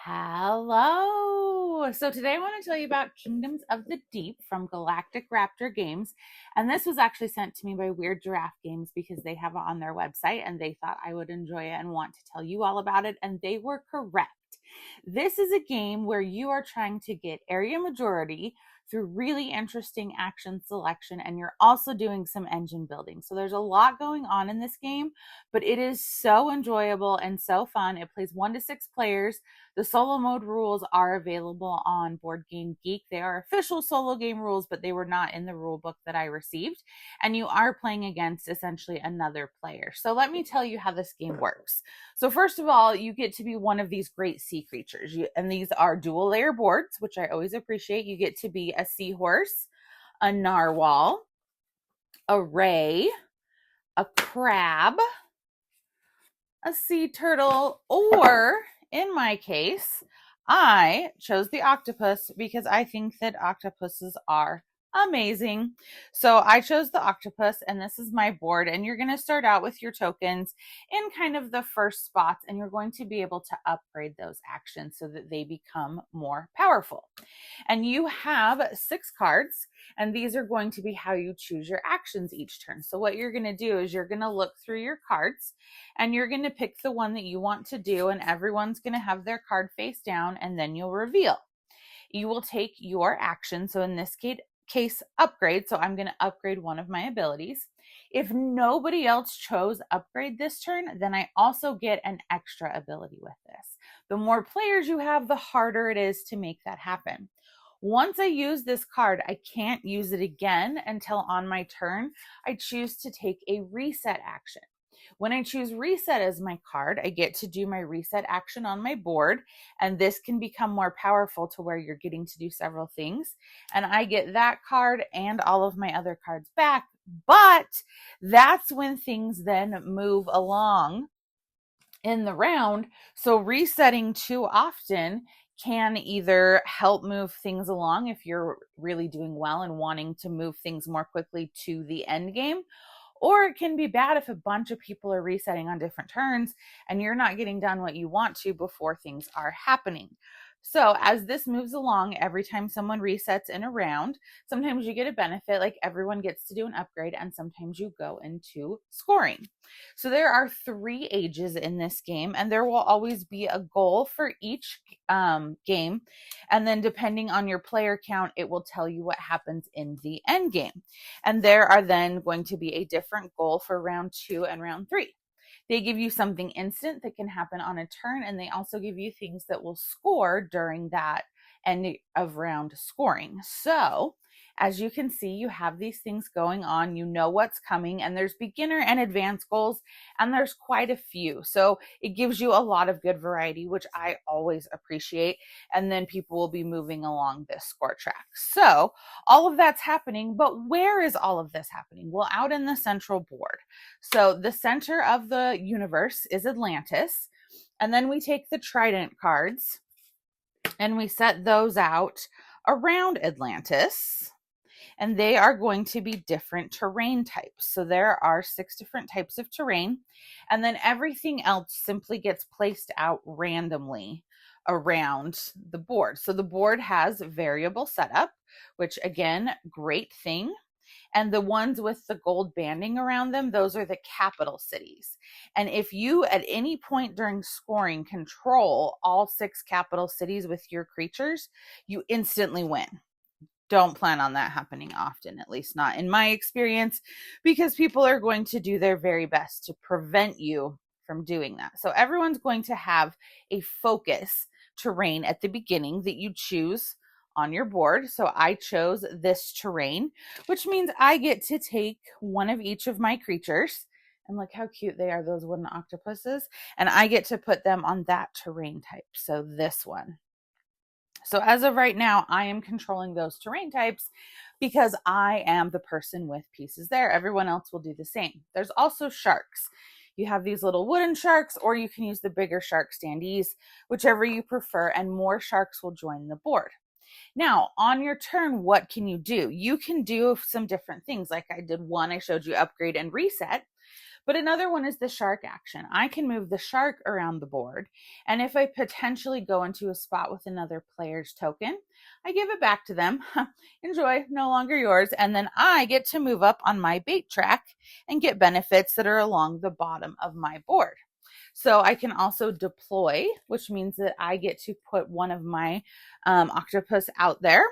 Hello. So today I want to tell you about Kingdoms of the Deep from Galactic Raptor Games. And this was actually sent to me by Weird Giraffe Games because they have it on their website and they thought I would enjoy it and want to tell you all about it. And they were correct. This is a game where you are trying to get area majority through really interesting action selection, and you're also doing some engine building. So there's a lot going on in this game, but it is so enjoyable and so fun. It plays 1 to 6 players. The solo mode rules are available on Board Game Geek. They are official solo game rules, but they were not in the rule book that I received. And you are playing against essentially another player. So let me tell you how this game works. So first of all, you get to be one of these great sea creatures. And these are dual layer boards, which I always appreciate. You get to be a seahorse, a narwhal, a ray, a crab, a sea turtle, or in my case, I chose the octopus because I think that octopuses are amazing. So I chose the octopus, and this is my board, and you're going to start out with your tokens in kind of the first spots, and you're going to be able to upgrade those actions so that they become more powerful. And you have 6 cards, and these are going to be how you choose your actions each turn. So what you're going to do is you're going to look through your cards and you're going to pick the one that you want to do, and everyone's going to have their card face down, and then you'll reveal. You will take your action. So in this case, upgrade. So I'm going to upgrade one of my abilities. If nobody else chose upgrade this turn, then I also get an extra ability with this. The more players you have, the harder it is to make that happen. Once I use this card, I can't use it again until on my turn I choose to take a reset action. When I choose reset as my card, I get to do my reset action on my board, and this can become more powerful to where you're getting to do several things. And I get that card and all of my other cards back, but that's when things then move along in the round. So resetting too often can either help move things along if you're really doing well and wanting to move things more quickly to the end game, or it can be bad if a bunch of people are resetting on different turns and you're not getting done what you want to before things are happening. So as this moves along, every time someone resets in a round, sometimes you get a benefit, like everyone gets to do an upgrade, and sometimes you go into scoring. So there are 3 ages in this game, and there will always be a goal for each game. And then depending on your player count, it will tell you what happens in the end game. And there are then going to be a different goal for round 2 and round 3. They give you something instant that can happen on a turn, and they also give you things that will score during that end of round scoring. So as you can see, you have these things going on, you know what's coming, and there's beginner and advanced goals, and there's quite a few. So it gives you a lot of good variety, which I always appreciate. And then people will be moving along this score track. So all of that's happening, but where is all of this happening? Well, out in the central board. So the center of the universe is Atlantis. And then we take the Trident cards and we set those out around Atlantis. And they are going to be different terrain types. So there are 6 different types of terrain. And then everything else simply gets placed out randomly around the board. So the board has variable setup, which again, great thing. And the ones with the gold banding around them, those are the capital cities. And if you at any point during scoring control all 6 capital cities with your creatures, you instantly win. Don't plan on that happening often, at least not in my experience, because people are going to do their very best to prevent you from doing that. So everyone's going to have a focus terrain at the beginning that you choose on your board. So I chose this terrain, which means I get to take one of each of my creatures, and look how cute they are, those wooden octopuses, and I get to put them on that terrain type. So this one. So as of right now, I am controlling those terrain types because I am the person with pieces there. Everyone else will do the same. There's also sharks. You have these little wooden sharks, or you can use the bigger shark standees, whichever you prefer, and more sharks will join the board. Now, on your turn, what can you do? You can do some different things. Like I did one, I showed you upgrade and reset. But another one is the shark action. I can move the shark around the board, and if I potentially go into a spot with another player's token, I give it back to them. Enjoy, no longer yours. And then I get to move up on my bait track and get benefits that are along the bottom of my board. So I can also deploy, which means that I get to put one of my octopus out there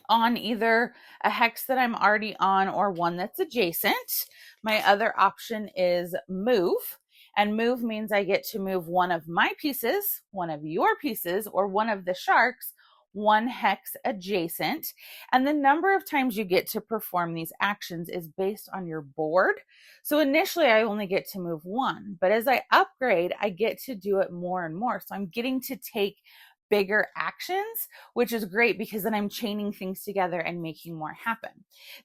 on either a hex that I'm already on or one that's adjacent. My other option is move. And move means I get to move one of my pieces, one of your pieces, or one of the sharks one hex adjacent. And the number of times you get to perform these actions is based on your board. So initially I only get to move one, but as I upgrade, I get to do it more and more. So I'm getting to take bigger actions, which is great because then I'm chaining things together and making more happen.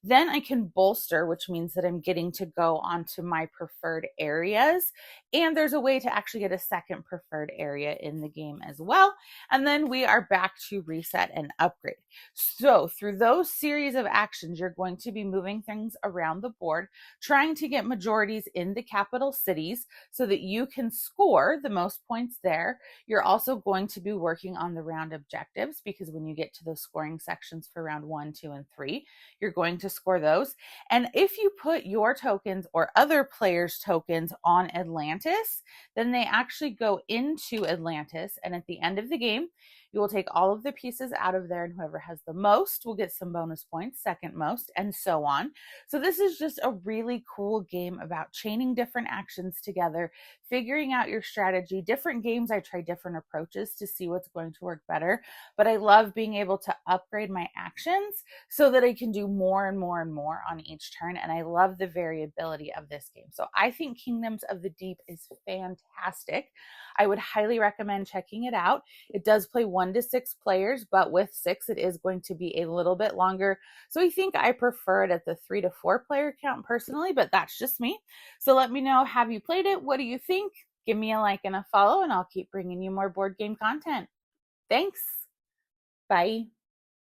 Then I can bolster, which means that I'm getting to go onto my preferred areas. And there's a way to actually get a second preferred area in the game as well. And then we are back to reset and upgrade. So through those series of actions, you're going to be moving things around the board, trying to get majorities in the capital cities so that you can score the most points there. You're also going to be working on the round objectives, because when you get to the scoring sections for round 1, 2, and 3, you're going to score those. And if you put your tokens or other players' tokens on Atlantis, then they actually go into Atlantis. And at the end of the game, you will take all of the pieces out of there, and whoever has the most will get some bonus points, second most, and so on. So this is just a really cool game about chaining different actions together, figuring out your strategy. Different games, I try different approaches to see what's going to work better, but I love being able to upgrade my actions so that I can do more and more and more on each turn, and I love the variability of this game. So I think Kingdoms of the Deep is fantastic. I would highly recommend checking it out. It does play 1 to 6 players, but with 6, it is going to be a little bit longer. So I think I prefer it at the 3 to 4 player count personally, but that's just me. So let me know, have you played it? What do you think? Give me a like and a follow, and I'll keep bringing you more board game content. Thanks. Bye.